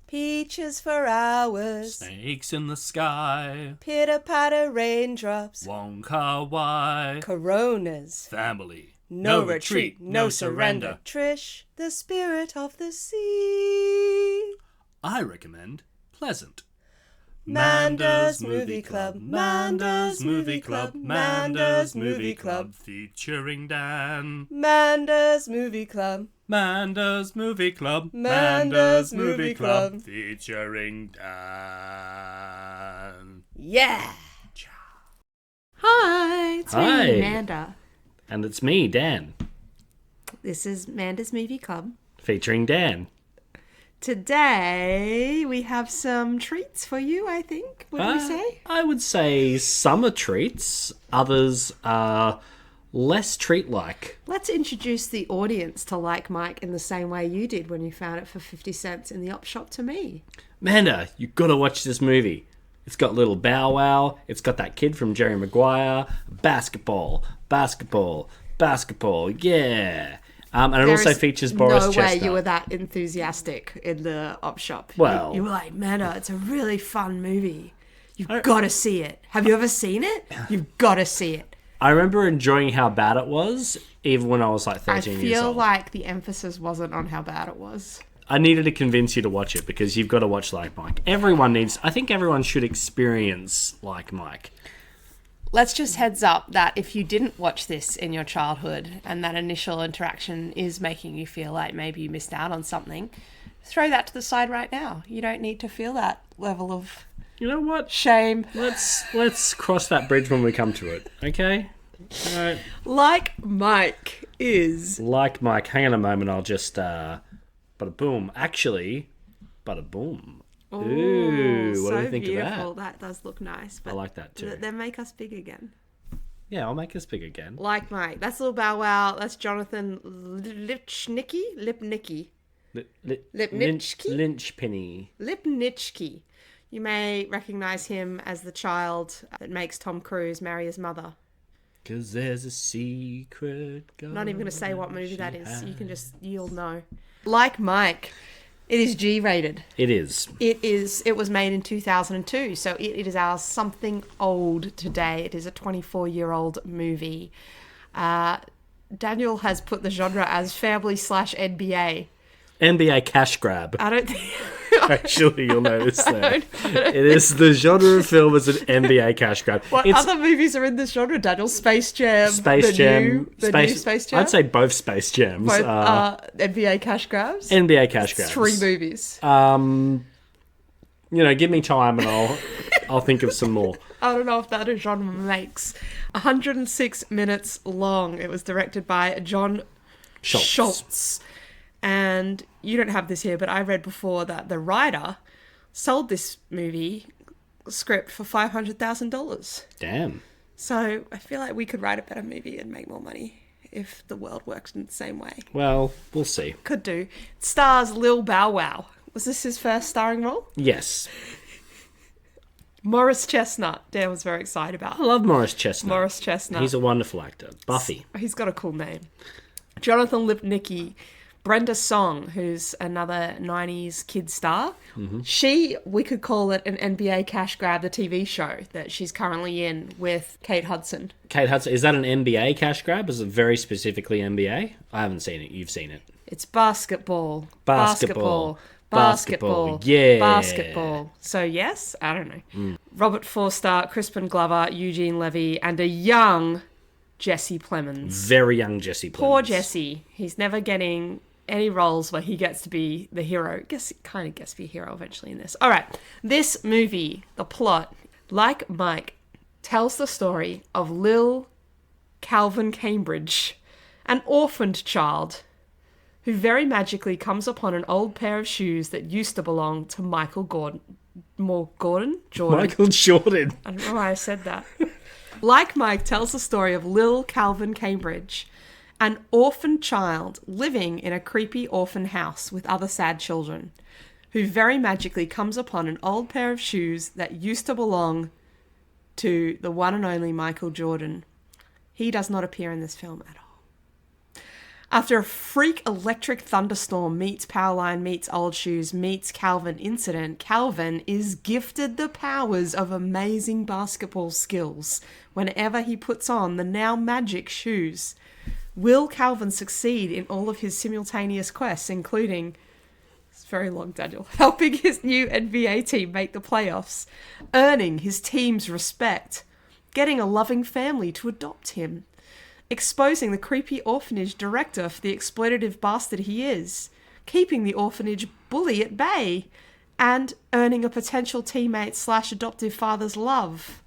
Peaches for hours. Snakes in the sky. Pitter-patter raindrops. Wonka why. Coronas. Family. No retreat, no surrender. Trish, the spirit of the sea. I recommend Pleasant. Manda's Movie Club, Manda's Movie Club, Manda's Movie Club. Featuring Dan. Manda's Movie Club, Manda's Movie Club. Manda's Movie Club. Featuring Dan. Yeah. Hi, it's Hi. me, Manda. And it's me, Dan, This is Manda's Movie Club. featuring Dan. Today we have some treats for you, I think. What do we say? I would say some are treats, others are less treat-like. Let's introduce the audience to Like Mike in the same way you did when you found it for 50 cents in the op shop to me. Manda, you gotta watch this movie. It's got little Bow Wow, it's got that kid from Jerry Maguire, basketball, yeah. And it also features Boris Chestnut. No way you were that enthusiastic in the op shop. Well, you were like, Manda, it's a really fun movie. You've got to see it. Have you ever seen it? You've got to see it. I remember enjoying how bad it was, even when I was like 13 years I feel old. like the emphasis wasn't on how bad it was. I needed to convince you to watch it because you've got to watch Like Mike. I think everyone should experience Like Mike. Let's just heads up that if you didn't watch this in your childhood and that initial interaction is making you feel like maybe you missed out on something, throw that to the side right now. You don't need to feel that level of You know what? shame. Let's cross that bridge when we come to it, okay? All right. Like Mike is... Like Mike, hang on a moment, I'll just, bada boom. Actually, bada boom. Ooh, what do you think beautiful. of that? That does look nice. But I like that too. Then make us big again. Yeah, I'll make us big again. Like Mike. That's little Bow Wow. That's Jonathan Lipnicki. Lynchpenny. Lipnicki. You may recognise him as the child that makes Tom Cruise marry his mother. 'Cause there's a secret. I'm not even going to say what movie that is. You'll know. Like Mike. It is G-rated. It is. It was made in 2002, so it is our something old today. It is a 24-year-old movie. Daniel has put the genre as family/NBA. NBA cash grab. I don't think... Actually, you'll notice that. It is the genre of film as an NBA cash grab. What other movies are in this genre, Daniel? Space Jam. New Space Jam? I'd say both Space Jams. Both NBA cash grabs? NBA cash grabs. 3 movies. Give me time and I'll think of some more. I don't know if that genre makes 106 minutes long. It was directed by John Schultz. And you don't have this here, but I read before that the writer sold this movie script for $500,000. Damn. So I feel like we could write a better movie and make more money if the world worked in the same way. Well, we'll see. Could do. It stars Lil Bow Wow. Was this his first starring role? Yes. Morris Chestnut. Dan was very excited about. I love Morris Chestnut. Morris Chestnut. He's a wonderful actor. Buffy. He's got a cool name. Jonathan Lipnicki. Brenda Song, who's another 90s kid star. Mm-hmm. We could call it an NBA cash grab, the TV show that she's currently in with Kate Hudson. Kate Hudson. Is that an NBA cash grab? Is it very specifically NBA? I haven't seen it. You've seen it. It's basketball. Basketball. Yeah. Basketball. So yes, I don't know. Robert Forster, Crispin Glover, Eugene Levy, and a young Jesse Plemons. Very young Jesse Plemons. Poor Jesse. He's never getting any roles where he gets to be the hero. Kind of gets to be a hero eventually in this. All right. This movie, the plot, Like Mike, tells the story of Lil Calvin Cambridge, an orphaned child who very magically comes upon an old pair of shoes that used to belong to Michael Jordan. Michael Jordan. I don't know why I said that. Like Mike tells the story of Lil Calvin Cambridge, an orphan child living in a creepy orphan house with other sad children, who very magically comes upon an old pair of shoes that used to belong to the one and only Michael Jordan. He does not appear in this film at all. After a freak electric thunderstorm meets Powerline meets Old Shoes meets Calvin incident, Calvin is gifted the powers of amazing basketball skills whenever he puts on the now magic shoes. Will Calvin succeed in all of his simultaneous quests, including, it's very long, Daniel, helping his new NBA team make the playoffs, earning his team's respect, getting a loving family to adopt him, exposing the creepy orphanage director for the exploitative bastard he is, keeping the orphanage bully at bay, and earning a potential teammate / adoptive father's love.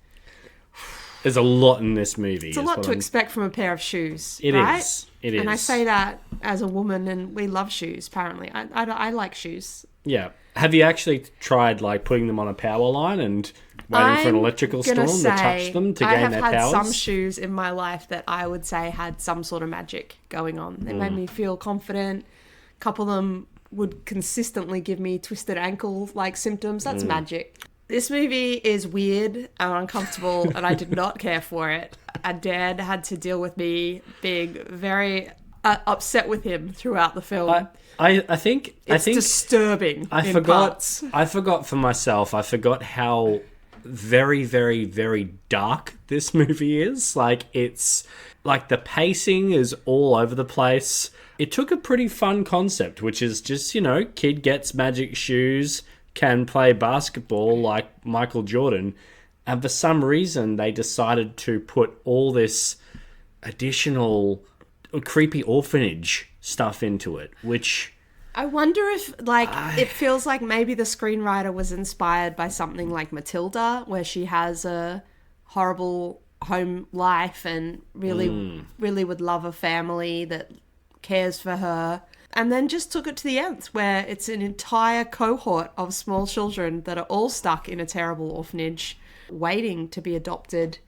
There's a lot in this movie. It's a lot to expect from a pair of shoes, It right? is. It is. And I say that as a woman, and we love shoes, apparently. I like shoes. Yeah. Have you actually tried, like, putting them on a power line and waiting for an electrical storm to touch them to gain their powers? I have had some shoes in my life that I would say had some sort of magic going on. They made me feel confident. A couple of them would consistently give me twisted ankle-like symptoms. That's magic. This movie is weird and uncomfortable, and I did not care for it. And Dad had to deal with me being very upset with him throughout the film. I think It's disturbing. I forgot for myself. I forgot how very, very, very dark this movie is. Like, it's like the pacing is all over the place. It took a pretty fun concept, which is just, kid gets magic shoes, can play basketball like Michael Jordan, and for some reason they decided to put all this additional creepy orphanage stuff into it, which I wonder if, it feels like maybe the screenwriter was inspired by something like Matilda, where she has a horrible home life and really would love a family that cares for her. And then just took it to the nth, where it's an entire cohort of small children that are all stuck in a terrible orphanage, waiting to be adopted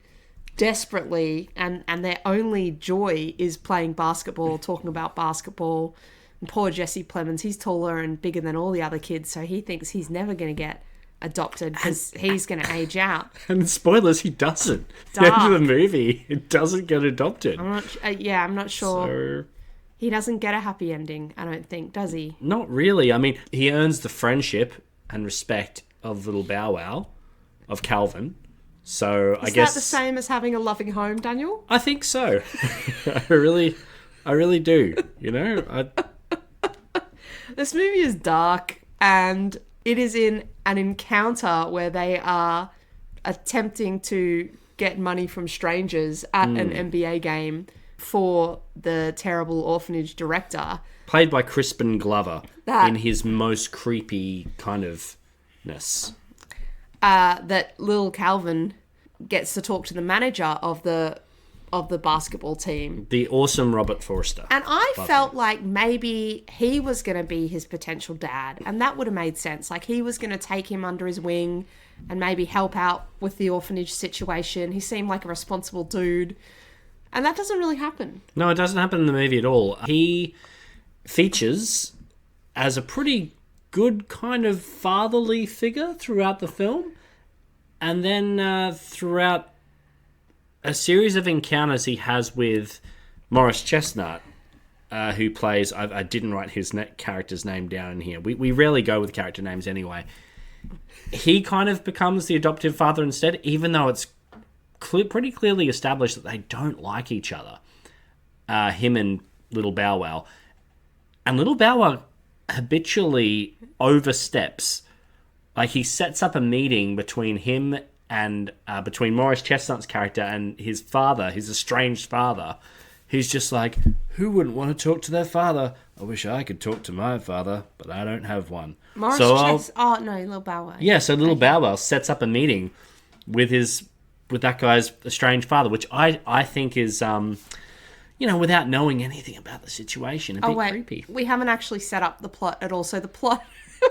desperately, and their only joy is playing basketball, talking about basketball. And poor Jesse Plemons, he's taller and bigger than all the other kids, so he thinks he's never going to get adopted because he's going to age out. And spoilers, he doesn't. At the end of the movie, he doesn't get adopted. I'm not sure. So he doesn't get a happy ending, I don't think, does he? not really. I mean, he earns the friendship and respect of little Bow Wow, of Calvin. So I guess Is that the same as having a loving home, Daniel? I think so. I really do. This movie is dark, and it is in an encounter where they are attempting to get money from strangers at an NBA game for the terrible orphanage director. Played by Crispin Glover That- in his most creepy kind of ness. That little Calvin gets to talk to the manager of the basketball team. The awesome Robert Forster. And I felt like maybe he was going to be his potential dad, and that would have made sense. Like, he was going to take him under his wing and maybe help out with the orphanage situation. He seemed like a responsible dude. And that doesn't really happen. No, it doesn't happen in the movie at all. He features as a pretty good kind of fatherly figure throughout the film. And then throughout a series of encounters he has with Morris Chestnut, who plays... I didn't write his character's name down in here. We rarely go with character names anyway. He kind of becomes the adoptive father instead, even though it's pretty clearly established that they don't like each other. Him and Little Bow Wow. And Little Bow Wow habitually oversteps. Like, he sets up a meeting between him and between Morris Chestnut's character and his father, his estranged father. He's just like, who wouldn't want to talk to their father? I wish I could talk to my father, but I don't have one. Little Bow Wow. Yeah, so Little Bow Wow sets up a meeting with that guy's estranged father, which I think is, without knowing anything about the situation, a bit creepy. We haven't actually set up the plot at all. So the plot...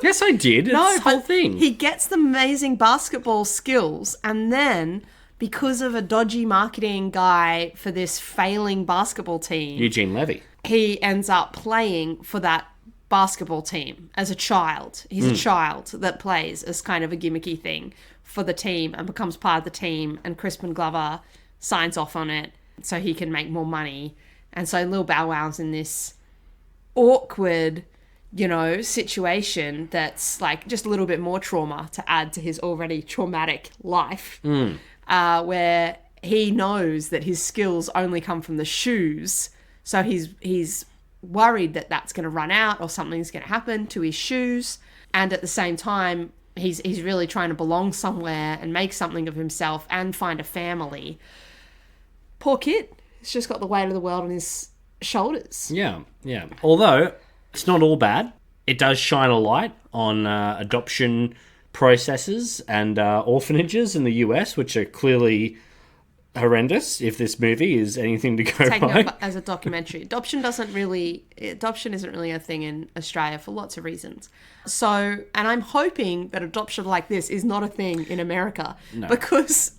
Yes, I did. It's the whole thing. He gets the amazing basketball skills, and then, because of a dodgy marketing guy for this failing basketball team... Eugene Levy. He ends up playing for that basketball team as a child. He's a child that plays as kind of a gimmicky thing for the team and becomes part of the team, and Crispin Glover signs off on it so he can make more money. And so Lil Bow Wow's in this awkward, situation that's like just a little bit more trauma to add to his already traumatic life, where he knows that his skills only come from the shoes. So he's worried that that's going to run out or something's going to happen to his shoes. And at the same time, he's really trying to belong somewhere and make something of himself and find a family. Poor kid. He's just got the weight of the world on his shoulders. Yeah. Although, it's not all bad. It does shine a light on adoption processes and orphanages in the US, which are clearly horrendous if this movie is anything to go Taken by. up as a documentary. Adoption isn't really a thing in Australia for lots of reasons. So, and I'm hoping that adoption like this is not a thing in America. No. Because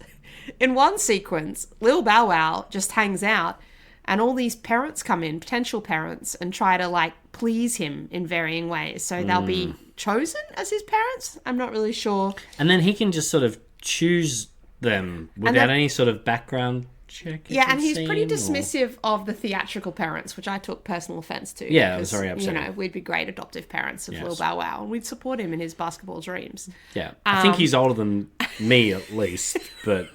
in one sequence, Lil Bow Wow just hangs out and all these parents come in, potential parents, and try to like please him in varying ways. So they'll be chosen as his parents. I'm not really sure. And then he can just sort of choose them without any sort of background check. Yeah, and he's pretty dismissive of the theatrical parents, which I took personal offense to. Yeah, it was very upsetting. We'd be great adoptive parents of Lil Bow Wow, and we'd support him in his basketball dreams. Yeah, I think he's older than me at least, but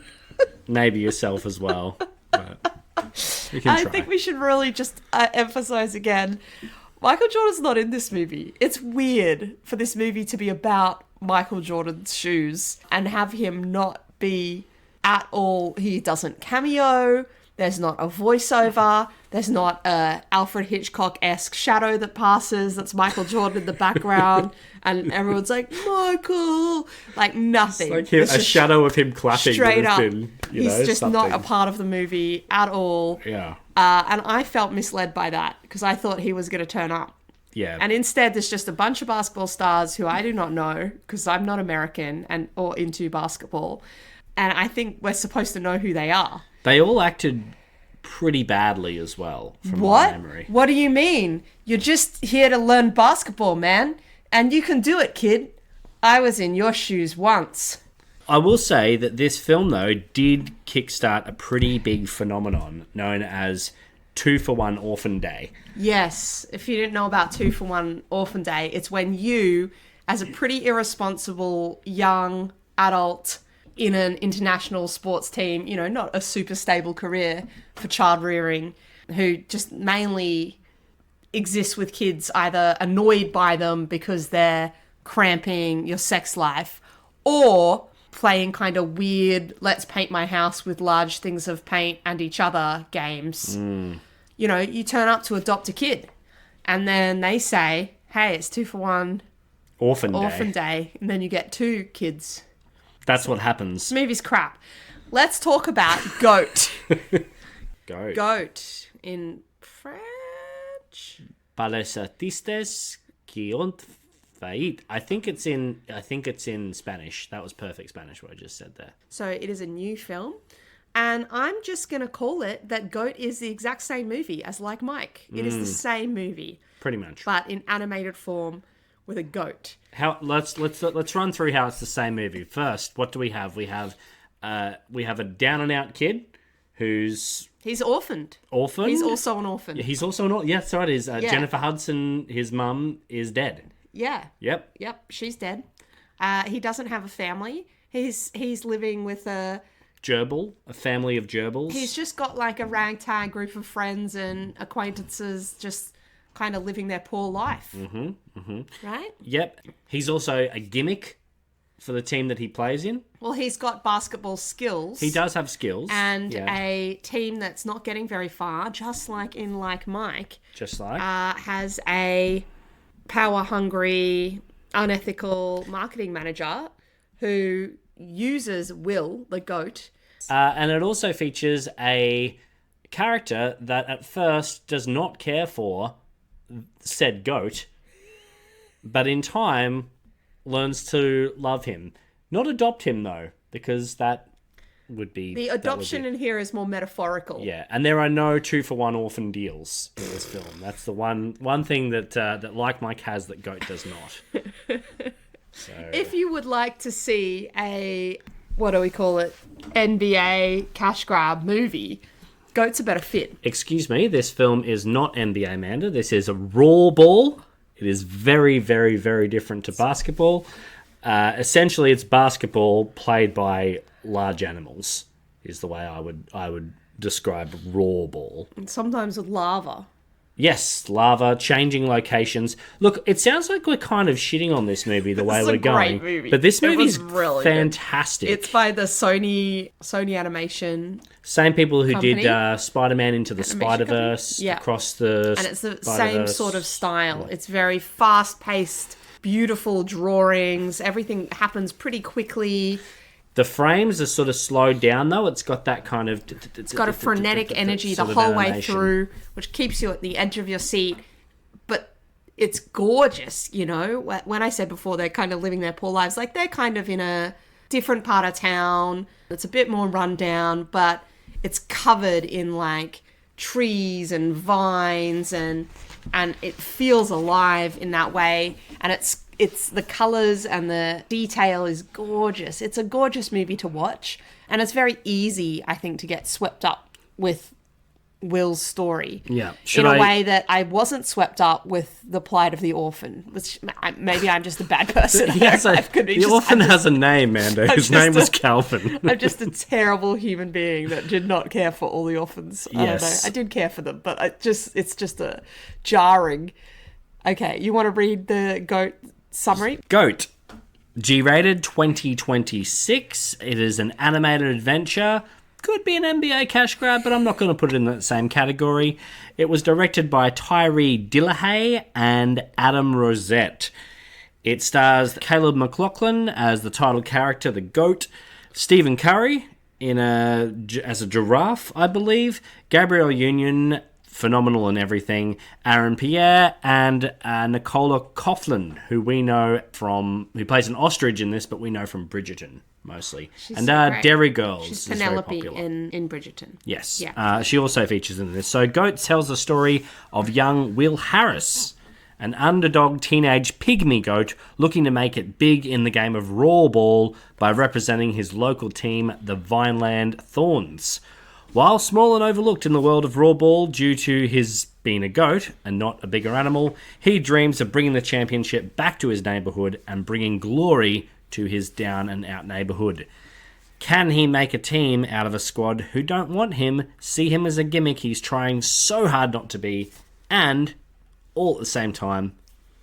maybe yourself as well. But you can try. I think we should really just emphasize again, Michael Jordan's not in this movie. It's weird for this movie to be about Michael Jordan's shoes and have him not be at all. He doesn't cameo. There's not a voiceover. There's not a Alfred Hitchcock-esque shadow that passes. That's Michael Jordan in the background. And everyone's like, Michael! Like nothing. It's like a shadow of him clapping. Straight up. He's just not a part of the movie at all. Yeah. And I felt misled by that because I thought he was going to turn up. Yeah. And instead, there's just a bunch of basketball stars who I do not know because I'm not American or into basketball. And I think we're supposed to know who they are. They all acted pretty badly as well, from my memory. What do you mean? You're just here to learn basketball, man. And you can do it, kid. I was in your shoes once. I will say that this film, though, did kickstart a pretty big phenomenon known as 2-for-1 Orphan Day. Yes. If you didn't know about 2-for-1 Orphan Day, it's when you, as a pretty irresponsible young adult in an international sports team, not a super stable career for child rearing, who just mainly exists with kids either annoyed by them because they're cramping your sex life or playing kind of weird, let's paint my house with large things of paint and each other games. You turn up to adopt a kid and then they say, hey, it's 2-for-1 Orphan Day. And then you get 2 kids. That's what happens. This movie's crap. Let's talk about Goat. Go. Goat in French. Par les artistes qui ont failli. I think it's in Spanish. That was perfect Spanish what I just said there. So it is a new film. And I'm just going to call it that Goat is the exact same movie as Like Mike. It is the same movie. Pretty much. But in animated form with a goat. Let's run through how it's the same movie. First, what do we have? We have a down and out kid who's orphaned. Orphan. He's also an orphan. He's also an orphan. Yeah, so it is. Jennifer Hudson, his mum, is dead. Yeah. Yep. She's dead. He doesn't have a family. He's living with a family of gerbils. He's just got like a ragtag group of friends and acquaintances, just kind of living their poor life. Right? Yep. He's also a gimmick for the team that he plays in. Well, he's got basketball skills. He does have skills. And a team that's not getting very far, just like in Like Mike. Has a power-hungry, unethical marketing manager who uses Will, the goat. And it also features a character that at first does not care for said goat, but in time learns to love him. Not adopt him, though, because that would be... The adoption in here is more metaphorical. Yeah, and there are no 2-for-1 orphan deals in this film. That's the one thing that Like Mike has that Goat does not. So... If you would like to see a, what do we call it, NBA cash grab movie, Goat's a better fit. Excuse me, this film is not NBA, Manda. This is a raw ball. It is very, very, very different to basketball. Essentially, it's basketball played by large animals, is the way I would describe raw ball. And sometimes with lava. Yes, lava, changing locations. Look, it sounds like we're kind of shitting on this movie the way we're going. Great movie. But this movie's really fantastic. Good. It's by the Sony Animation. Same people who company. did Spider-Man Into the Spider-Verse, Yeah. Across the And it's the same Spider-Verse. sort of style. It's very fast-paced, beautiful drawings. Everything happens pretty quickly. The frames are sort of slowed down, though. It's got that kind of... It's got a frenetic energy the whole way through, which keeps you at the edge of your seat. But it's gorgeous, you know? When I said before they're kind of living their poor lives, like they're kind of in a different part of town. It's a bit more run down, but it's covered in like trees and vines and it feels alive in that way. And it's the colours and the detail is gorgeous. It's a gorgeous movie to watch. And it's very easy, I think, to get swept up with Will's story. Yeah. In a way that I wasn't swept up with the plight of the orphan. Which maybe I'm just a bad person. The orphan has a name, Manda. His name was Calvin. I'm just a terrible human being that did not care for all the orphans. I don't know. I did care for them, but it's just a jarring. Okay, you want to read the GOAT summary? GOAT. G-rated 2026. It is an animated adventure. Could be an NBA cash grab, but I'm not going to put it in that same category. It was directed by Tyree Dillahay and Adam Rosette. It stars Caleb McLaughlin as the title character, the GOAT, Stephen Curry as a giraffe, I believe, Gabrielle Union, phenomenal in everything, Aaron Pierre, and Nicola Coughlan, who plays an ostrich in this, but we know from Bridgerton mostly. She's and so great. Derry Girls. She's is very Penelope popular. in Bridgerton. Yes. Yeah. She also features in this. So GOAT tells the story of young Will Harris, an underdog teenage pygmy goat looking to make it big in the game of raw ball by representing his local team, the Vineland Thorns. While small and overlooked in the world of raw ball due to his being a goat and not a bigger animal, he dreams of bringing the championship back to his neighbourhood and bringing glory to his down-and-out neighbourhood. Can he make a team out of a squad who don't want him, see him as a gimmick he's trying so hard not to be, and, all at the same time,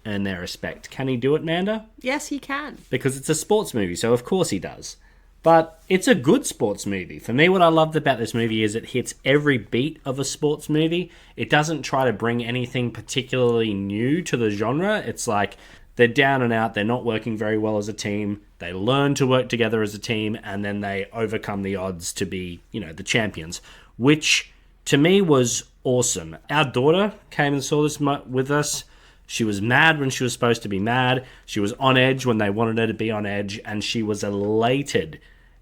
earn their respect? Can he do it, Manda? Yes, he can. Because it's a sports movie, so of course he does. But it's a good sports movie. For me, what I loved about this movie is it hits every beat of a sports movie. It doesn't try to bring anything particularly new to the genre. It's like they're down and out, they're not working very well as a team, they learn to work together as a team, and then they overcome the odds to be, the champions, which to me was awesome. Our daughter came and saw this with us. She was mad when she was supposed to be mad. She was on edge when they wanted her to be on edge, and she was elated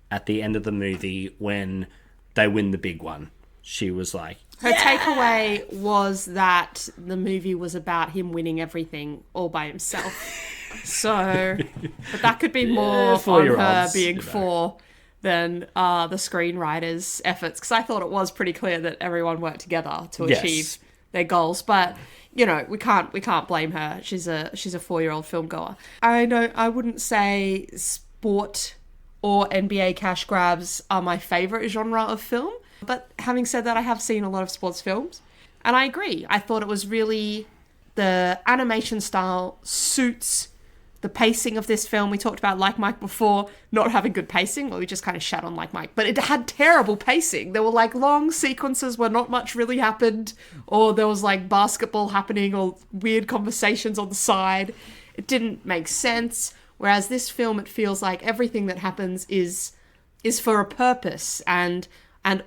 at the end of the movie when they win the big one. She was like, Her takeaway was that the movie was about him winning everything all by himself. So, but that could be more on her being 4 than the screenwriter's efforts, because I thought it was pretty clear that everyone worked together to achieve their goals. But we can't blame her. She's a 4-year-old film goer. I wouldn't say sport or NBA cash grabs are my favorite genre of film. But having said that, I have seen a lot of sports films, and I agree. I thought it was really, the animation style suits the pacing of this film. We talked about Like Mike before, not having good pacing. Well, we just kind of shat on Like Mike, but it had terrible pacing. There were like long sequences where not much really happened, or there was like basketball happening or weird conversations on the side. It didn't make sense. Whereas this film, it feels like everything that happens is for a purpose, and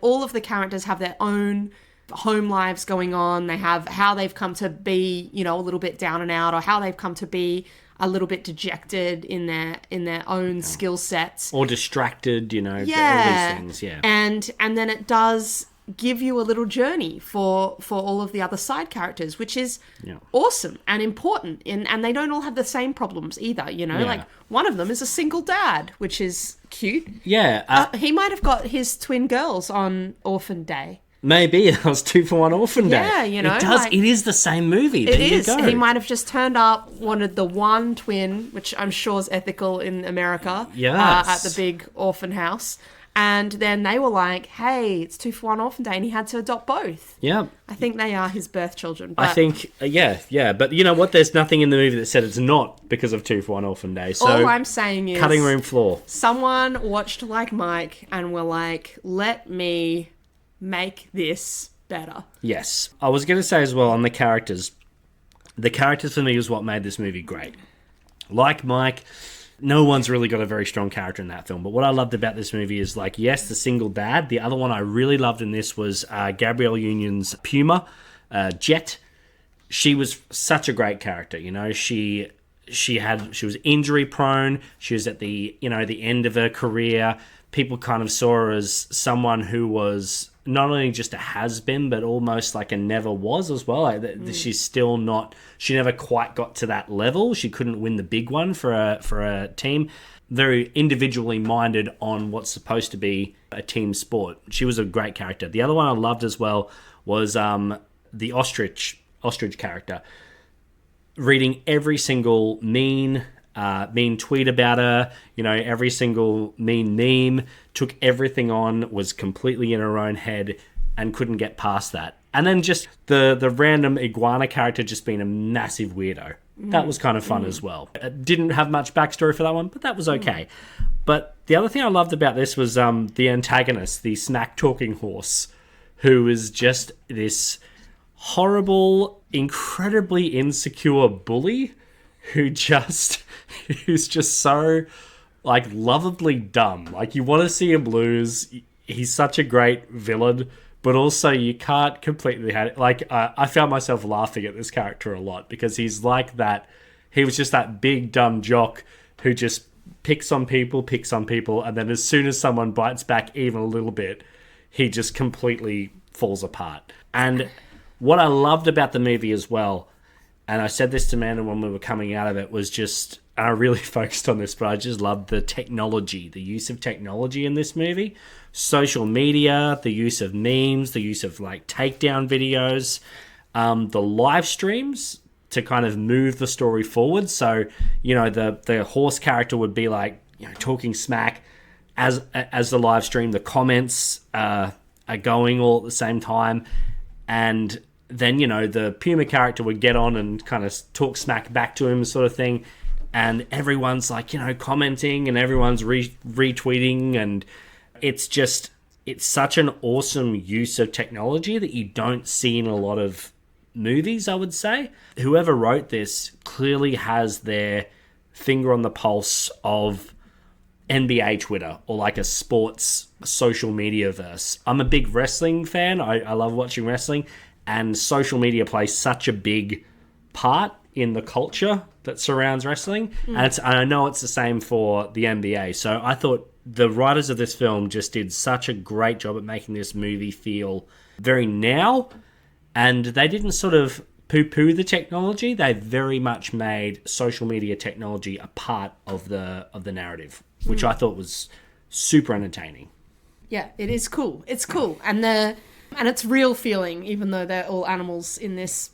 all of the characters have their own home lives going on. They have how they've come to be, a little bit down and out, or how they've come to be a little bit dejected in their own skill sets. or distracted, all these things, And then it does give you a little journey for all of the other side characters, which is awesome and important. And they don't all have the same problems either, Like, one of them is a single dad, which is cute. Yeah. He might have got his twin girls on Orphan Day. Maybe it was 2 for 1 Orphan Day. Yeah, you know, It does. like- It is the same movie. It There you is. go. He might have just turned up, wanted the one twin, which I'm sure is ethical in America, Yes. at the big orphan house. And then they were like, hey, it's 2 for 1 Orphan Day, and he had to adopt both. Yeah. I think they are his birth children. But I think, yeah. But you know what? There's nothing in the movie that said it's not because of 2 for 1 Orphan Day. So all I'm saying is... cutting room floor. Someone watched Like Mike and were like, let me make this better. Yes. I was going to say as well on the characters. The characters for me was what made this movie great. Like Mike, no one's really got a very strong character in that film. But what I loved about this movie is, like, yes, the single dad. The other one I really loved in this was Gabrielle Union's Puma, Jet. She was such a great character. You know, she was injury prone. She was at the end of her career. People kind of saw her as someone who was not only just a has-been, but almost like a never was as well. Like, she's still not... She never quite got to that level. She couldn't win the big one for a team. Very individually minded on what's supposed to be a team sport. She was a great character. The other one I loved as well was the ostrich character. Reading every single mean tweet about her, every single mean meme, took everything on, was completely in her own head, and couldn't get past that. And then just the random iguana character just being a massive weirdo. That was kind of fun as well. It didn't have much backstory for that one, but that was okay. But the other thing I loved about this was the antagonist, the snack talking horse, who is just this horrible, incredibly insecure bully who's just so, like, lovably dumb. Like, you want to see him lose. He's such a great villain, but also you can't completely have it. Like, I found myself laughing at this character a lot because he's like that. He was just that big dumb jock who just picks on people, and then as soon as someone bites back even a little bit, he just completely falls apart. And what I loved about the movie as well, and I said this to Amanda when we were coming out of it, was just, and I really focused on this, but I just loved the technology, the use of technology in this movie. Social media, the use of memes, the use of, like, takedown videos, the live streams to kind of move the story forward. So, the horse character would be, like, talking smack as the live stream. The comments are going all at the same time. And then, the Puma character would get on and kind of talk smack back to him, sort of thing. And everyone's, like, commenting, and everyone's retweeting. And it's such an awesome use of technology that you don't see in a lot of movies, I would say. Whoever wrote this clearly has their finger on the pulse of NBA Twitter, or like a sports social media verse. I'm a big wrestling fan. I love watching wrestling, and social media plays such a big part in the culture that surrounds wrestling. And I know it's the same for the NBA. So I thought the writers of this film just did such a great job at making this movie feel very now, and they didn't sort of poo-poo the technology. They very much made social media technology a part of the narrative, which I thought was super entertaining. Yeah, it is cool. It's cool. And it's real feeling, even though they're all animals in this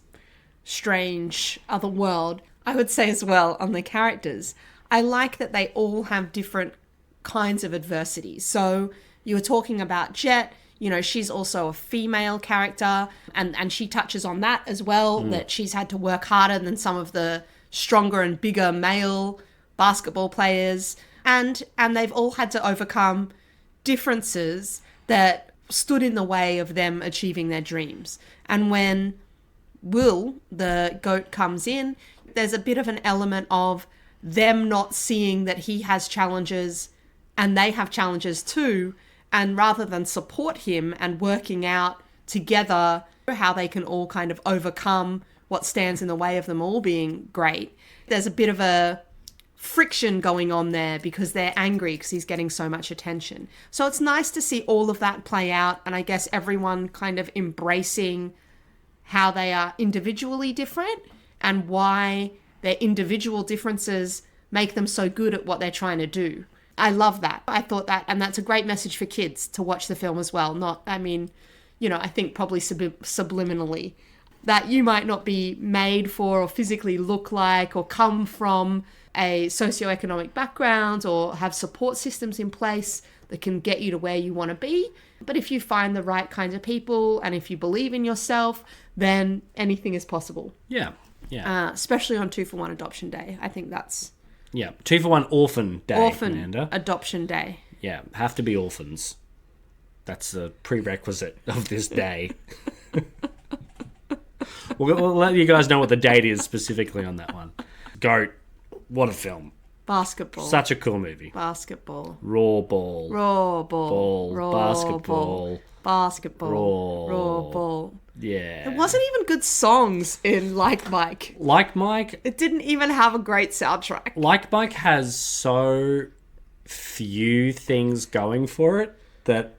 strange other world. I would say as well on the characters, I like that they all have different kinds of adversity. So you were talking about Jet, she's also a female character, and she touches on that as well, that she's had to work harder than some of the stronger and bigger male basketball players. And they've all had to overcome differences that stood in the way of them achieving their dreams. And when Will, the goat, comes in, there's a bit of an element of them not seeing that he has challenges and they have challenges too. And rather than support him and working out together how they can all kind of overcome what stands in the way of them all being great, there's a bit of a friction going on there because they're angry because he's getting so much attention. So it's nice to see all of that play out, and I guess everyone kind of embracing how they are individually different and why their individual differences make them so good at what they're trying to do. I love that. I thought that, and that's a great message for kids to watch the film as well. I think probably subliminally, that you might not be made for or physically look like or come from a socioeconomic background or have support systems in place that can get you to where you want to be. But if you find the right kinds of people and if you believe in yourself, then anything is possible. Yeah. Especially on 2-for-1 Adoption Day. I think that's... Yeah, 2-for-1 Orphan Day, Amanda. Adoption Day. Yeah, have to be orphans. That's the prerequisite of this day. We'll let you guys know what the date is specifically on that one. Goat. What a film. Basketball. Such a cool movie. Basketball. Raw ball. Raw ball. Ball. Raw Basketball. Ball. Basketball. Raw ball. Yeah. There wasn't even good songs in Like Mike. Like Mike. It didn't even have a great soundtrack. Like Mike has so few things going for it that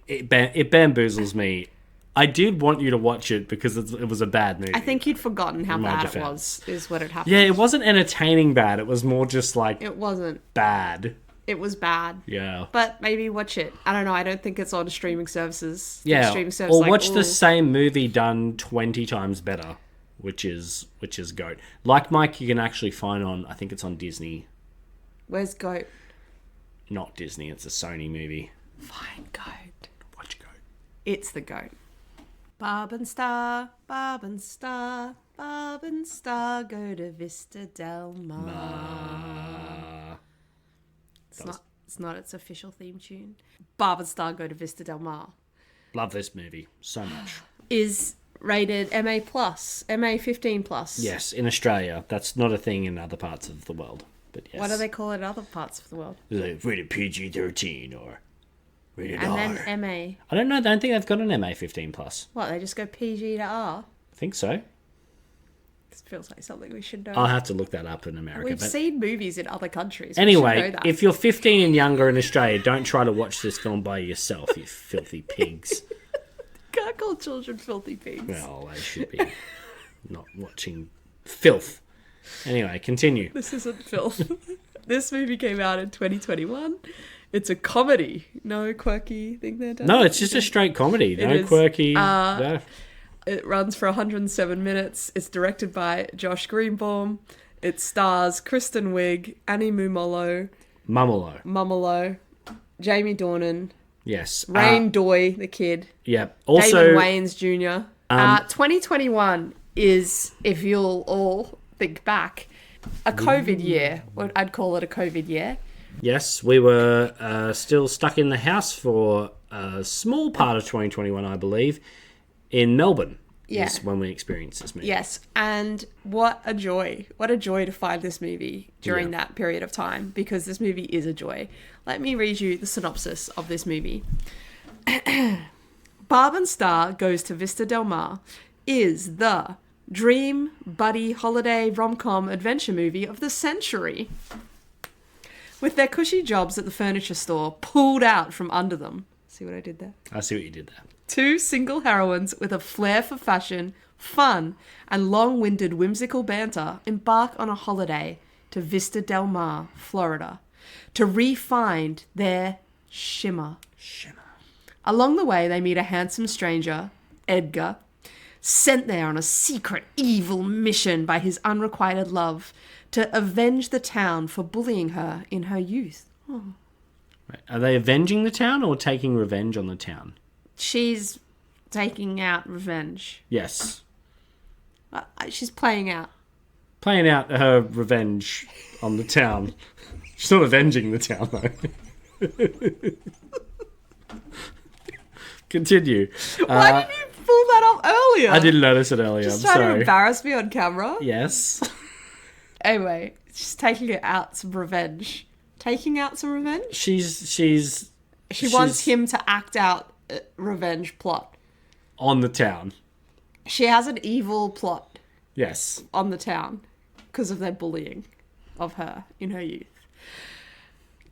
it bamboozles me. I did want you to watch it because it was a bad movie. I think you'd forgotten how bad it was, is what had happened. Yeah, it wasn't entertaining bad. It was more just like... It wasn't. Bad. It was bad. Yeah. But maybe watch it. I don't know. I don't think it's on streaming services. Yeah. Streaming service, or watch the same movie done 20 times better, which is Goat. Like Mike, you can actually find on... I think it's on Disney. Where's Goat? Not Disney. It's a Sony movie. Fine, Goat. Watch Goat. It's the Goat. Barb and Star, Barb and Star, Barb and Star, go to Vista Del Mar. It's not its official theme tune. Barb and Star, go to Vista Del Mar. Love this movie so much. Is rated MA+, MA 15+. Yes, in Australia. That's not a thing in other parts of the world. But yes. What do they call it in other parts of the world? Like rated PG-13 or rated and R. then MA. I don't know. I don't think they've got an MA 15+. What, they just go PG to R? I think so. This feels like something we should know. I'll have to look that up in America. We've seen movies in other countries. Anyway, if you're 15 and younger in Australia, don't try to watch this film by yourself, you filthy pigs. Can't call children filthy pigs. Well, they should be not watching filth. Anyway, continue. This isn't filth. This movie came out in 2021. It's a comedy. No quirky thing there, Dan? No, it's just a straight comedy. No quirky. No. It runs for 107 minutes. It's directed by Josh Greenbaum. It stars Kristen Wiig, Annie Mumolo, Jamie Dornan, yes, Rain Doy, the kid. Yeah. Also, Damon Wayans Jr. 2021 is, if you'll all think back, a COVID year. I'd call it a COVID year. Yes, we were still stuck in the house for a small part of 2021, I believe, in Melbourne. Yeah. Is when we experienced this movie. Yes, and what a joy. What a joy to find this movie during that period of time, because this movie is a joy. Let me read you the synopsis of this movie. Barb and Star Goes to Vista Del Mar is the dream buddy holiday rom-com adventure movie of the century. With their cushy jobs at the furniture store pulled out from under them. See what I did there? I see what you did there. Two single heroines with a flair for fashion, fun, and long-winded whimsical banter embark on a holiday to Vista Del Mar, Florida, to re-find their shimmer. Along the way, they meet a handsome stranger, Edgar, sent there on a secret evil mission by his unrequited love to avenge the town for bullying her in her youth. Oh. Right. Are they avenging the town or taking revenge on the town? She's taking out revenge. Yes. She's playing out. Playing out her revenge on the town. She's not avenging the town, though. Continue. Why did you pull that up earlier? I didn't notice it earlier. Just I'm trying sorry. to embarrass me on camera. Yes. Anyway, she's taking out some revenge. Taking out some revenge? She wants him to act out a revenge plot. On the town. She has an evil plot. Yes. On the town. Because of their bullying of her in her youth.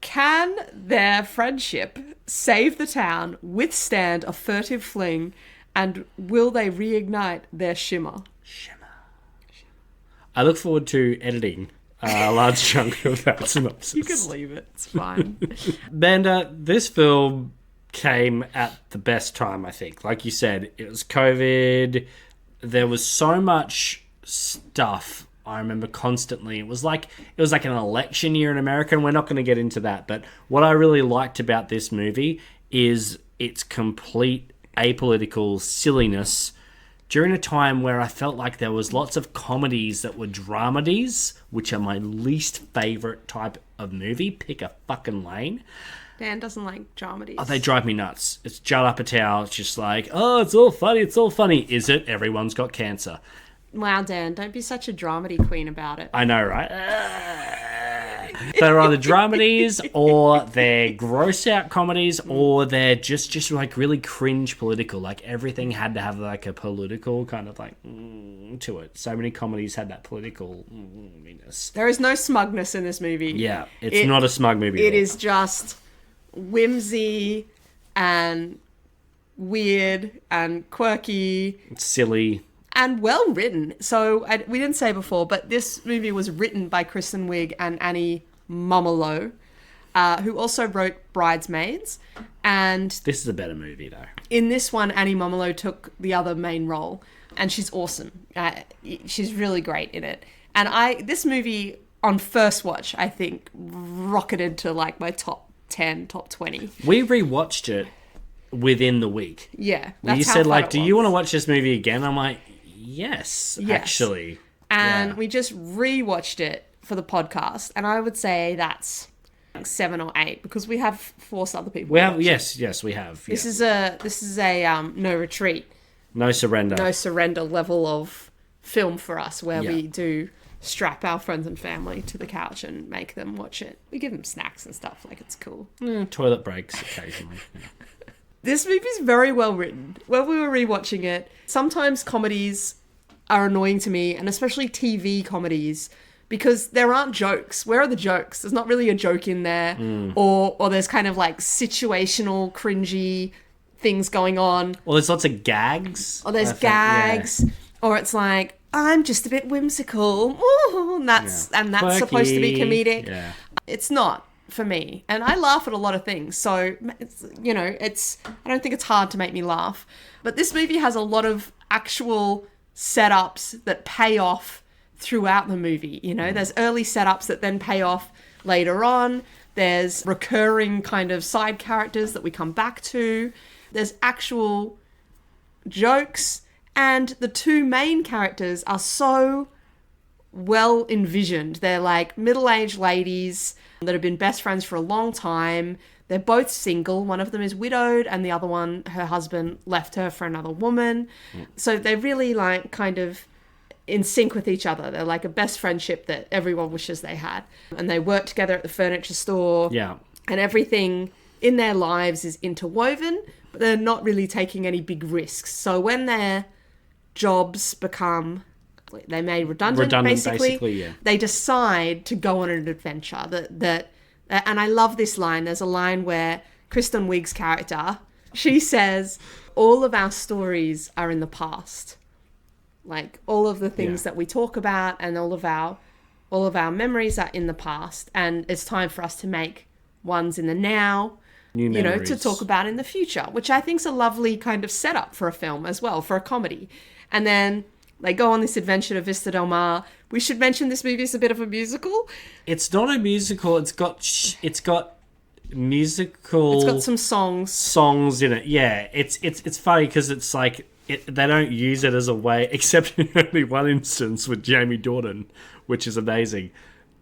Can their friendship save the town, withstand a furtive fling, and will they reignite their shimmer? I look forward to editing a large chunk of that synopsis. You can leave it. It's fine. Manda, this film came at the best time, I think. Like you said, it was COVID. There was so much stuff. I remember constantly. It was like an election year in America, and we're not going to get into that. But what I really liked about this movie is its complete apolitical silliness during a time where I felt like there was lots of comedies that were dramedies, which are my least favorite type of movie. Pick a fucking lane. Dan doesn't like dramedies. Oh, they drive me nuts. It's Judd Apatow. It's just like, oh, it's all funny. It's all funny. Is it? Everyone's got cancer. Wow, Dan, don't be such a dramedy queen about it. I know, right? They're either dramedies, or they're gross out comedies, or they're just like really cringe political. Like everything had to have like a political kind of like to it. So many comedies had that political meanness. There is no smugness in this movie. Yeah, it's not a smug movie. It is just whimsy and weird and quirky. It's silly. And well written. So we didn't say before, but this movie was written by Kristen Wiig and Annie Momolo, who also wrote Bridesmaids. And this is a better movie, though. In this one, Annie Momolo took the other main role, and she's awesome. She's really great in it. And this movie, on first watch, I think, rocketed to like my top 10, top 20. We rewatched it within the week. Yeah. You said, like, do you want to watch this movie again? I'm like, yes. Actually. And we just rewatched it for the podcast, and I would say that's like 7 or 8 because we have forced other people. We have, yes, we have. This is a no retreat, no surrender level of film for us, where we do strap our friends and family to the couch and make them watch it. We give them snacks and stuff, like it's cool. Toilet breaks occasionally. This movie's very well written. When we were rewatching it, sometimes comedies are annoying to me, and especially TV comedies, because there aren't jokes. Where are the jokes? There's not really a joke in there, or there's kind of like situational, cringy things going on. Well, there's lots of gags. Or there's gags, or it's like, I'm just a bit whimsical. Ooh, and that's Quirky. supposed to be comedic. Yeah. It's not for me, and I laugh at a lot of things, so it's, I don't think it's hard to make me laugh. But this movie has a lot of actual setups that pay off throughout the movie. There's early setups that then pay off later on. There's recurring kind of side characters that we come back to. There's actual jokes, and the two main characters are so well envisioned. They're like middle-aged ladies that have been best friends for a long time. They're both single. One of them is widowed, and the other one, her husband left her for another woman. So they're really like kind of in sync with each other. They're like a best friendship that everyone wishes they had. And they work together at the furniture store. Yeah. And everything in their lives is interwoven, but they're not really taking any big risks. So when their jobs become, they made redundant basically they decide to go on an adventure and I love this line. There's a line where Kristen Wiig's character, she says, all of our stories are in the past. Like all of the things that we talk about and all of our memories are in the past, and it's time for us to make ones in the now, to talk about in the future, which I think is a lovely kind of setup for a film as well, for a comedy. And then they go on this adventure to Vista Del Mar. We should mention this movie is a bit of a musical. It's not a musical. It's got musical. It's got some songs in it. Yeah, it's funny because it's like they don't use it as a way, except in only one instance with Jamie Dornan, which is amazing,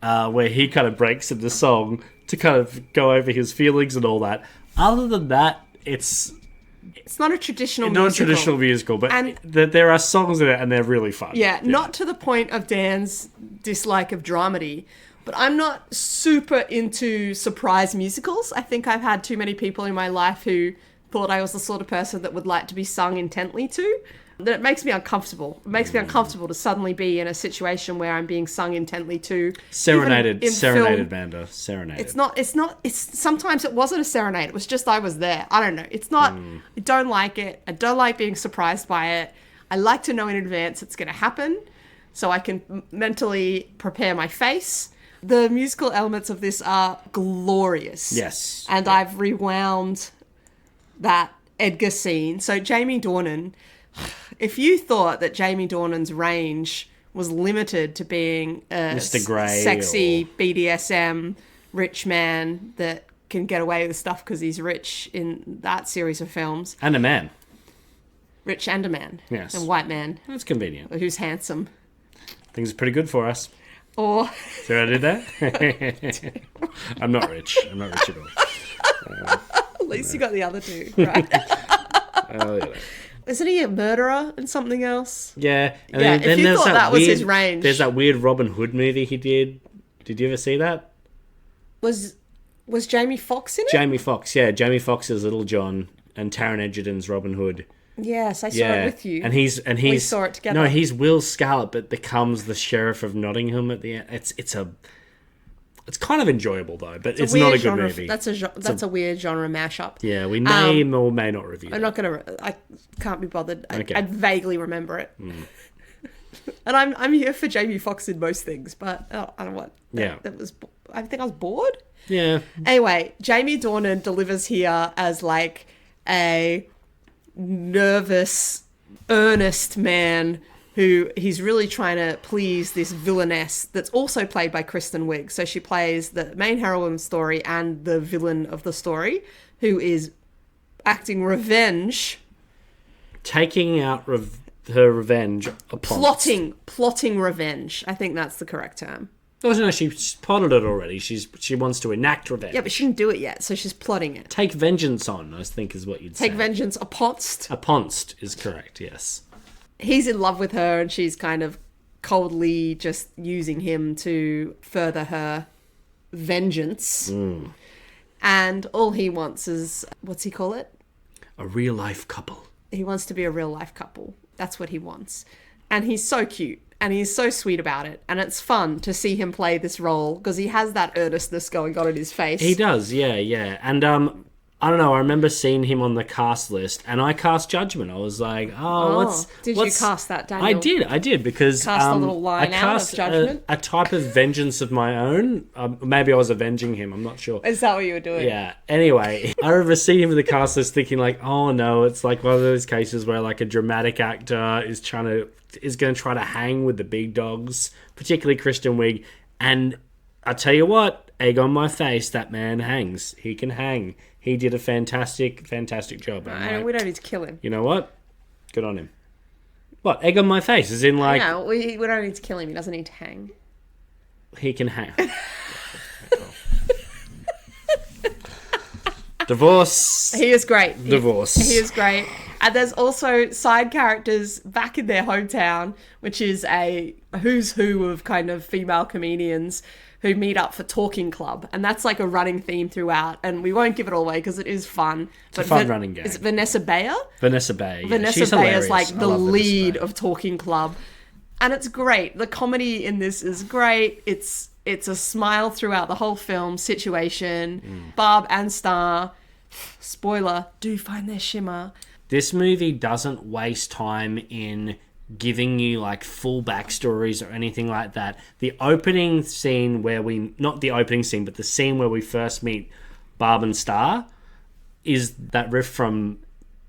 where he kind of breaks into song to kind of go over his feelings and all that. Other than that, it's not a traditional musical, but there are songs in it and they're really fun. Yeah, not to the point of Dan's dislike of dramedy, but I'm not super into surprise musicals. I think I've had too many people in my life who thought I was the sort of person that would like to be sung intently to. That it makes me uncomfortable. It makes me uncomfortable to suddenly be in a situation where I'm being sung intently to. Serenaded, Manda. Serenaded. It's sometimes it wasn't a serenade. It was just I was there. I don't know. It's not, I don't like it. I don't like being surprised by it. I like to know in advance it's going to happen so I can mentally prepare my face. The musical elements of this are glorious. Yes. And I've rewound that Edgar scene. So Jamie Dornan, if you thought that Jamie Dornan's range was limited to being a Mr. Grey sexy BDSM rich man that can get away with stuff because he's rich in that series of films. And a man. Rich and a man. Yes. And white man. That's convenient. Who's handsome. Things are pretty good for us. Or... See what I did there? I'm not rich. I'm not rich at all. At least you got the other two, right? Yeah. Isn't he a murderer and something else? Yeah. And Yeah, then if you there's thought that was his range. There's that weird Robin Hood movie he did. Did you ever see that? Was Jamie Foxx in it? Jamie Foxx, yeah. Jamie Foxx is Little John and Taron Egerton's Robin Hood. Yes, I saw it with you. And he's We saw it together. No, he's Will Scarlet, but becomes the sheriff of Nottingham at the end. It's kind of enjoyable though, but it's not a good movie. That's a weird genre mashup. Yeah, we may or may not review. I'm not gonna. I can't be bothered. Okay. I vaguely remember it. And I'm here for Jamie Foxx in most things, but I don't know what. That was. I think I was bored. Yeah. Anyway, Jamie Dornan delivers here as like a nervous, earnest man who he's really trying to please this villainess that's also played by Kristen Wiig. So she plays the main heroine of the story and the villain of the story, who is acting revenge. Taking out her revenge upon... Plotting revenge. I think that's the correct term. Oh, no, she's plotted it already. She wants to enact revenge. Yeah, but she didn't do it yet, so she's plotting it. Take vengeance on, I think is what you'd say. Take vengeance uponst. Uponst is correct, yes. He's in love with her and she's kind of coldly just using him to further her vengeance. And all he wants is, what's he call it? A real life couple. He wants to be a real life couple. That's what he wants. And he's so cute. And he's so sweet about it. And it's fun to see him play this role because he has that earnestness going on in his face. He does, yeah. And I don't know, I remember seeing him on the cast list and I cast judgment. I was like, Did you cast that, Daniel? I did because cast a little line I out cast of judgment? a type of vengeance of my own. Maybe I was avenging him, I'm not sure. Is that what you were doing? Yeah. Anyway, I remember seeing him in the cast list thinking like, oh no, it's like one of those cases where like a dramatic actor is going to try to hang with the big dogs, particularly Kristen Wiig. And I tell you what, egg on my face, that man hangs. He can hang. He did a fantastic job. We don't need to kill him. You know what? Good on him. What? Egg on my face? As in like... No, we don't need to kill him. He doesn't need to hang. He can hang. Divorce. He is great. Divorce. He is great. And there's also side characters back in their hometown, which is a who's who of kind of female comedians who meet up for Talking Club. And that's like a running theme throughout. And we won't give it all away because it is fun. It's a fun running game. Is it Vanessa Bayer? Vanessa Bayer. Yeah. Vanessa She's Bayer hilarious. is like the lead Vanessa Bayer. of Talking Club. And it's great. The comedy in this is great. It's a smile throughout the whole film situation. Barb and Star, spoiler, do find their shimmer. This movie doesn't waste time in giving you like full backstories or anything like that. The opening scene not the opening scene, but the scene where we first meet Barb and Star is that riff from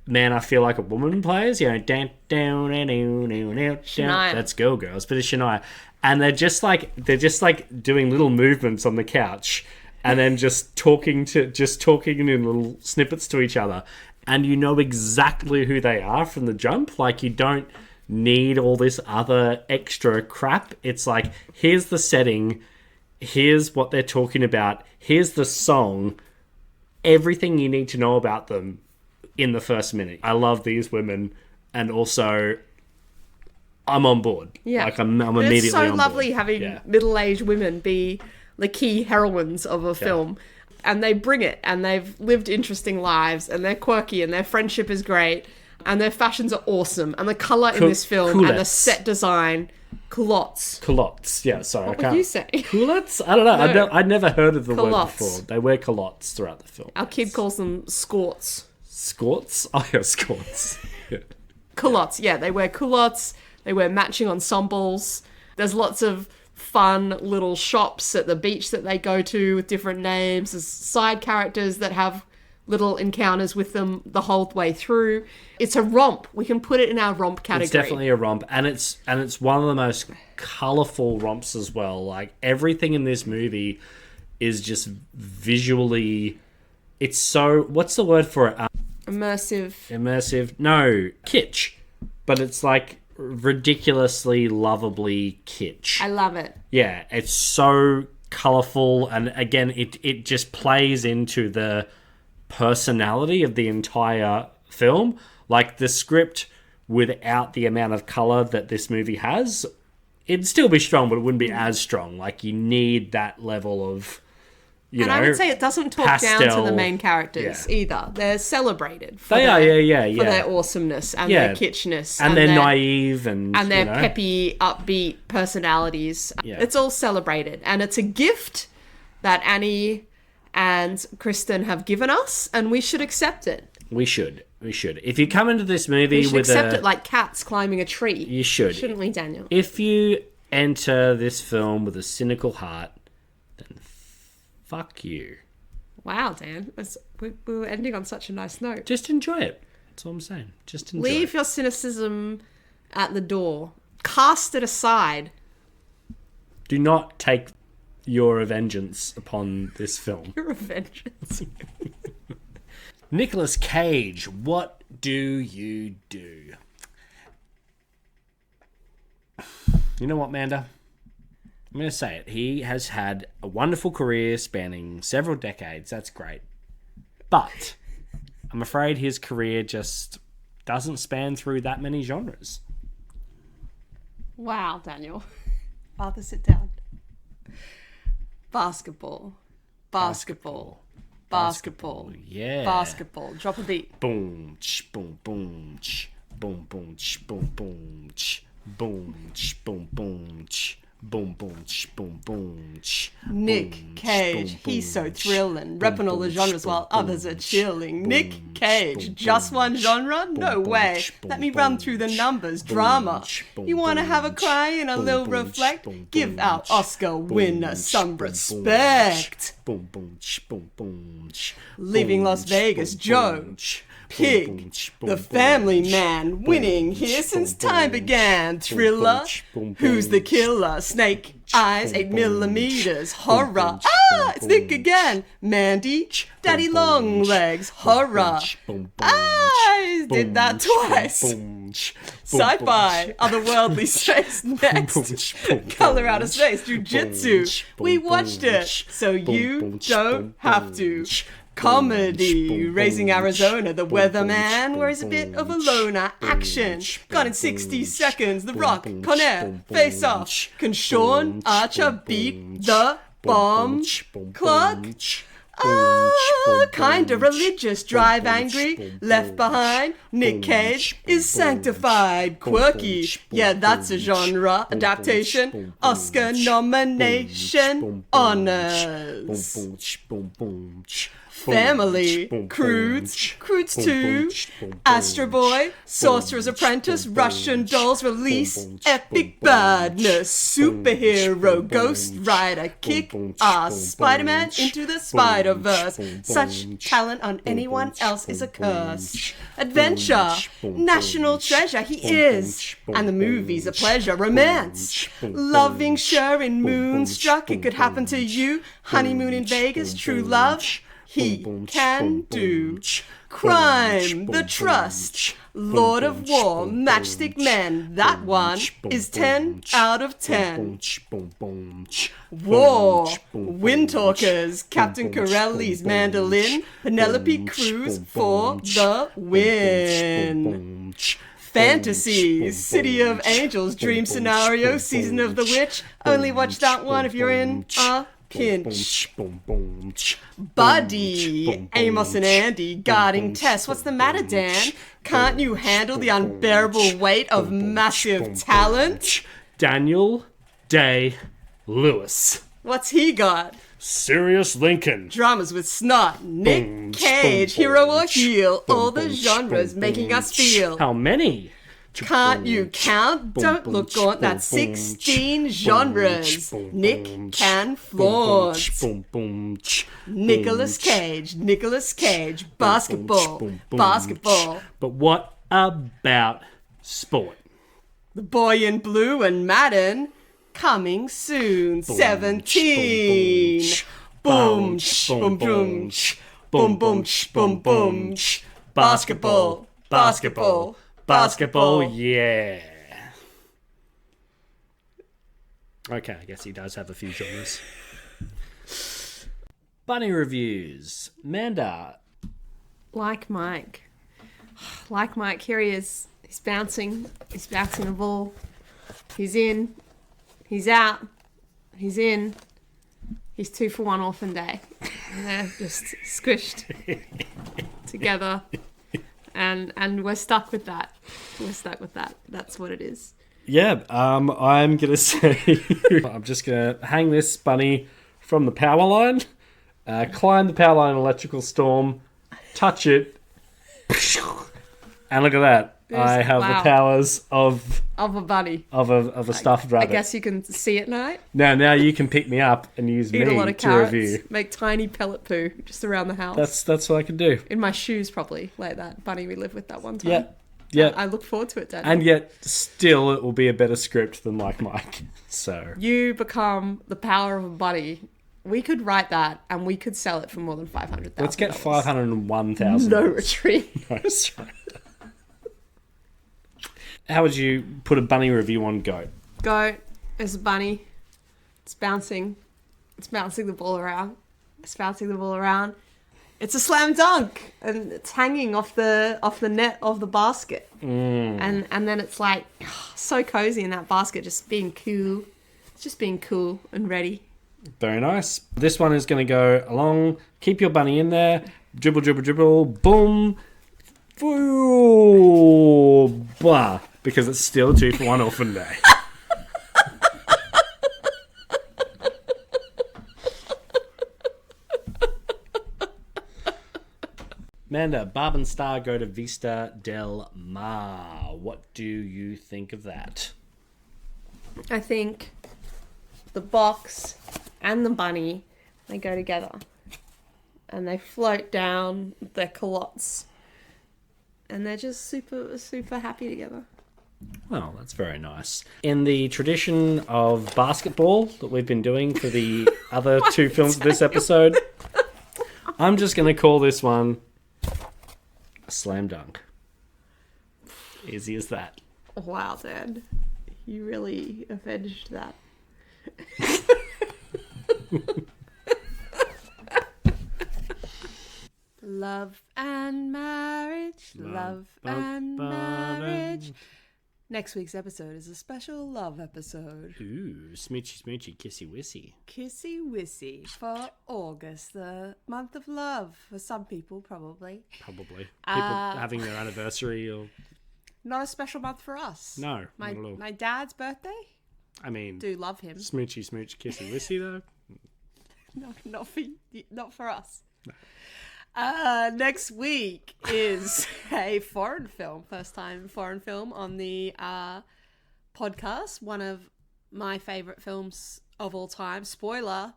Man, I Feel Like a Woman plays, you know, down, Shania. that's Girl Girls, but it's Shania. And they're just like doing little movements on the couch and then just talking in little snippets to each other. And you know exactly who they are from the jump. Like, you don't need all this other extra crap. It's like, here's the setting, here's what they're talking about, here's the song, everything you need to know about them in the first minute. I love these women, and also I'm on board. Yeah. Like, I'm immediately on board. It's so lovely having middle-aged women be the key heroines of a film. And they bring it, and they've lived interesting lives, and they're quirky, and their friendship is great, and their fashions are awesome, and the colour in this film and the set design, culottes. Yeah, sorry. What would you say? Culottes? I don't know. No. I'd never heard of the word Culottes. before. They wear culottes throughout the film. Our kid calls them skorts. Skorts? Oh, yeah, skorts. Yeah. Culottes, yeah. They wear culottes. They wear matching ensembles. There's lots of fun little shops at the beach that they go to with different names. There's side characters that have little encounters with them the whole way through. It's a romp. We can put it in our romp category. It's definitely a romp, and it's one of the most colourful romps as well. Like, everything in this movie is just visually... It's so... What's the word for it? Immersive. No, kitsch. But it's like ridiculously lovably kitsch. I love it. Yeah, it's so colourful, and again, it just plays into the personality of the entire film. Like, the script, without the amount of colour that this movie has, it'd still be strong, but it wouldn't be as strong. Like, you need that level of, I would say it doesn't talk down to the main characters either. They're celebrated for their awesomeness and their kitschness. And they're naive and their peppy, upbeat personalities. Yeah. It's all celebrated. And it's a gift that Annie and Kristen have given us, and we should accept it. We should. If you come into this movie we should accept it like cats climbing a tree. You should. Shouldn't we, Daniel? If you enter this film with a cynical heart, then fuck you. Wow, Dan. We were ending on such a nice note. Just enjoy it. That's all I'm saying. Just enjoy Leave your cynicism at the door. Cast it aside. Do not take your vengeance upon this film. Your vengeance. Nicolas Cage, what do you do? You know what, Manda? I'm going to say it. He has had a wonderful career spanning several decades. That's great. But I'm afraid his career just doesn't span through that many genres. Wow, Daniel. Father, sit down. Basketball. Yeah. Basketball. Drop a beat. Boom, boom, boom, boom, boom, boom, boom, boom, boom, boom, boom, boom, boom, boom. Nic Cage, he's so thrilling, repping all the genres while others are chilling. Nic Cage, just one genre? No way. Let me run through the numbers. Drama. You want to have a cry and a little reflect? Give our Oscar winner some respect. Leaving Las Vegas, Joe. Pig, the family man, winning here since time began. Thriller, who's the killer? Snake eyes, 8mm, horror. Ah, it's Nick again. Mandy, daddy long legs, horror. Ah, he did that twice. Sci-fi, otherworldly space next. Color out of space, jujitsu. We watched it, so you don't have to. Comedy, Raising Arizona, The Weatherman, where he's a bit of a loner. Action, Gone in 60 Seconds, The Rock, Con Air, Face Off. Can Sean Archer beat the bomb clock? Kinda religious, Drive Angry, Left Behind. Nick Cage is sanctified, quirky. Yeah, that's a genre adaptation. Oscar nomination honors. Family, Croods 2, Astro Boy, Sorcerer's Apprentice, Russian Dolls Release, Epic Badness, Superhero, Ghost Rider, Kick-Ass, Spider-Man Into the Spider-Verse. Such talent on anyone else is a curse. Adventure, National Treasure, he is. And the movie's a pleasure. Romance, Loving Sure in Moonstruck, it could happen to you. Honeymoon in Vegas, True Love, he can do. Crime, The Trust, Lord of War, Matchstick Men, that one is 10 out of 10. War, Wind Talkers, Captain Corelli's mandolin, Penelope Cruz for the win. Fantasy, City of Angels, Dream Scenario, Season of the Witch, only watch that one if you're in a pinch. Buddy, Amos and Andy, guarding Tess. What's the matter, Dan? Can't you handle the unbearable weight of massive talent? Daniel Day-Lewis. What's he got? Sirius Lincoln. Dramas with snot. Nic Cage, hero or heel. All the genres making us feel. How many? Can't you count? Don't look gaunt. That's 16 genres. Nick can flaunt. Nicolas Cage, basketball. But what about sport? The Boy in Blue and Madden, coming soon. 17. Boom, boom, boom, boom, boom, boom, boom. Basketball. Yeah. Okay, I guess he does have a few genres. Bunny reviews. Manda. Like Mike, here he is. He's bouncing the ball. He's in. He's out. He's in. He's 2 for 1 Orphan Day. And they're just squished together. And we're stuck with that. That's what it is. Yeah, I'm going to say... I'm just going to hang this bunny from the power line, climb the power line electrical storm, touch it, and look at that. I have the powers of a bunny. Of a stuffed rabbit. I guess you can see at night. Now you can pick me up and use Eat me a lot of to carrots, review. make tiny pellet poo just around the house. That's what I can do. In my shoes, probably, like that bunny we lived with that one time. Yeah. I look forward to it, Daniel. And yet, still, it will be a better script than Like Mike. So you become the power of a bunny. We could write that, and we could sell it for more than $500,000. Let's get 501,000. No retreat. No, that's right. How would you put a bunny review on Goat? Goat is a bunny. It's bouncing. It's bouncing the ball around. It's a slam dunk, and it's hanging off the net of the basket. And then it's like so cozy in that basket, just being cool. It's just being cool and ready. Very nice. This one is going to go along. Keep your bunny in there. Dribble, dribble, dribble. Boom. Boo. Blah. Because it's still 2 for 1 Orphan Day. Manda, Barb and Star go to Vista del Mar. What do you think of that? I think the box and the bunny, they go together. And they float down their culottes. And they're just super, super happy together. Well, that's very nice. In the tradition of basketball that we've been doing for the other 2 films of this episode, I'm just going to call this one a slam dunk. Easy as that. Wow, Dad. You really avenged that. Love and marriage. Next week's episode is a special love episode. Ooh, smoochy smoochy, kissy wissy. Kissy wissy for August, the month of love for some people, probably. Probably. People having their anniversary or... Not a special month for us. No, not at all. My dad's birthday? I mean... Do love him. Smoochy smooch, kissy wissy, though? No, not for us. No. Next week is a foreign film. First time foreign film on the podcast. One of my favourite films of all time. Spoiler,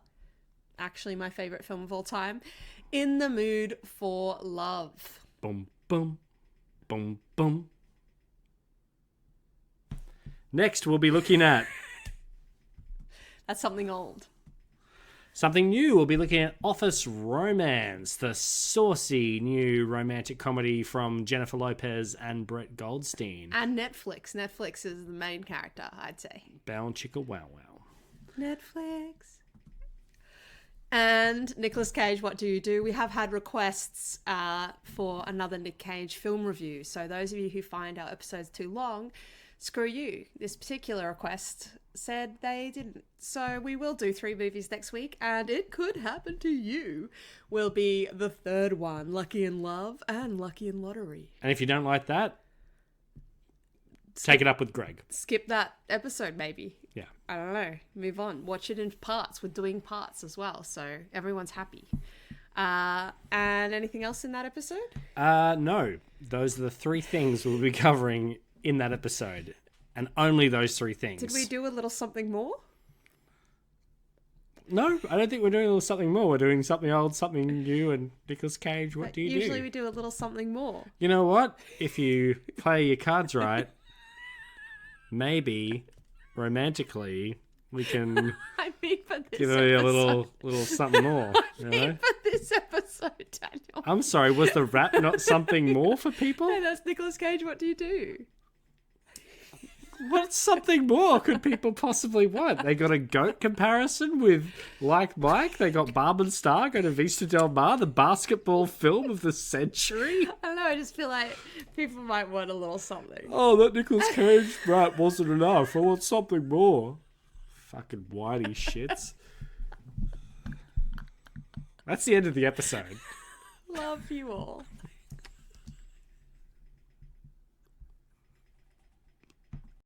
actually my favourite film of all time. In the Mood for Love. Boom, boom, boom, boom. Next, we'll be looking at... That's something old. Something new, we'll be looking at Office Romance, the saucy new romantic comedy from Jennifer Lopez and Brett Goldstein. And Netflix. Netflix is the main character, I'd say. Bow chicka wow wow. Netflix. And Nicolas Cage, What Do You Do? We have had requests for another Nic Cage film review. So those of you who find our episodes too long, screw you. This particular request said they didn't. So we will do 3 movies next week, and it could happen to you. Will be the 3rd one, Lucky in Love and Lucky in Lottery. And if you don't like that, take it up with Greg. Skip that episode, maybe. Yeah. I don't know. Move on. Watch it in parts. We're doing parts as well, so everyone's happy. And anything else in that episode? No. Those are the 3 things we'll be covering in that episode. And only those three things. Did we do a little something more? No, I don't think we're doing a little something more. We're doing something old, something new, and Nicolas Cage, what do you do? Usually we do a little something more. You know what? If you play your cards right, maybe romantically we can I mean for this give episode. it a little something more. You know? For this episode, Daniel. I'm sorry, was the rap not something more for people? Hey, that's Nicolas Cage. What do you do? What something more could people possibly want? They got a goat comparison with Like Mike. They got Barb and Star go to Vista Del Mar, the basketball film of the century. I don't know. I just feel like people might want a little something. Oh, that Nicolas Cage rap wasn't enough. I want something more. Fucking whitey shits. That's the end of the episode. Love you all.